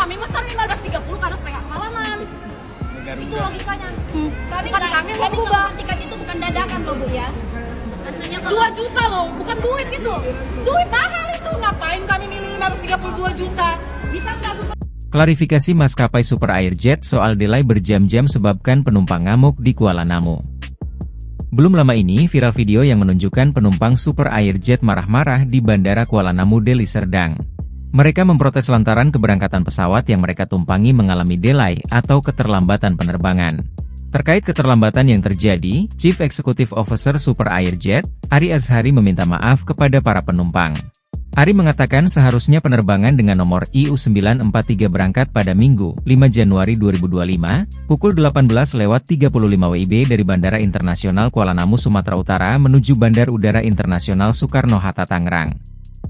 Kami pesan 15.30 karena setengah kemalaman. Itu logikanya. Kami mau berubah. Tiket itu bukan dadakan loh Bu ya. Rasanya 2 juta loh, bukan duit itu. Duit mahal itu. Ngapain kami milih 532 juta? Bisa nggak Bu? Klarifikasi maskapai Super Airjet soal delay berjam-jam sebabkan penumpang ngamuk di Kuala Namu. Belum lama ini viral video yang menunjukkan penumpang Super Airjet marah-marah di Bandara Kuala Namu, Deli Serdang. Mereka memprotes lantaran keberangkatan pesawat yang mereka tumpangi mengalami delay atau keterlambatan penerbangan. Terkait keterlambatan yang terjadi, Chief Executive Officer Super Airjet, Ari Azhari meminta maaf kepada para penumpang. Ari mengatakan seharusnya penerbangan dengan nomor IU943 berangkat pada Minggu, 5 Januari 2025, pukul 18.35 WIB dari Bandara Internasional Kuala Namu, Sumatera Utara menuju Bandar Udara Internasional Soekarno-Hatta, Tangerang.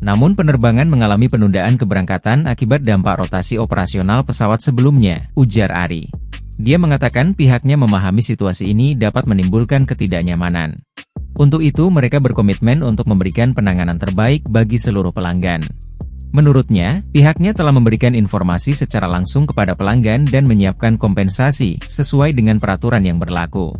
Namun penerbangan mengalami penundaan keberangkatan akibat dampak rotasi operasional pesawat sebelumnya, ujar Ari. Dia mengatakan pihaknya memahami situasi ini dapat menimbulkan ketidaknyamanan. Untuk itu mereka berkomitmen untuk memberikan penanganan terbaik bagi seluruh pelanggan. Menurutnya, pihaknya telah memberikan informasi secara langsung kepada pelanggan dan menyiapkan kompensasi sesuai dengan peraturan yang berlaku.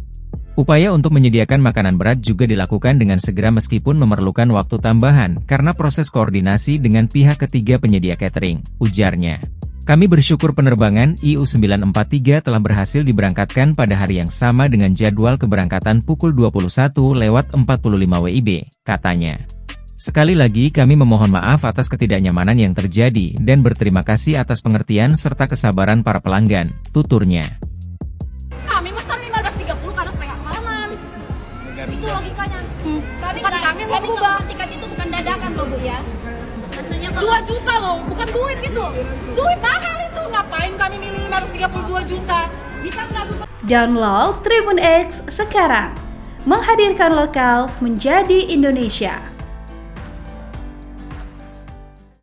Upaya untuk menyediakan makanan berat juga dilakukan dengan segera meskipun memerlukan waktu tambahan karena proses koordinasi dengan pihak ketiga penyedia catering, ujarnya. Kami bersyukur penerbangan IU943 telah berhasil diberangkatkan pada hari yang sama dengan jadwal keberangkatan pukul 21.45 WIB, katanya. Sekali lagi kami memohon maaf atas ketidaknyamanan yang terjadi dan berterima kasih atas pengertian serta kesabaran para pelanggan, tuturnya. Kami pesan 15.30 karena setengah kemalaman. Itu logikanya. Kami mau berubah. Tiket itu bukan dadakan loh Bu ya. Rasanya 2 juta loh, bukan duit itu. Duit mahal itu. Ngapain kami milih 532 juta? Bisa nggak Bu? Download Tribun X sekarang. Menghadirkan lokal menjadi Indonesia.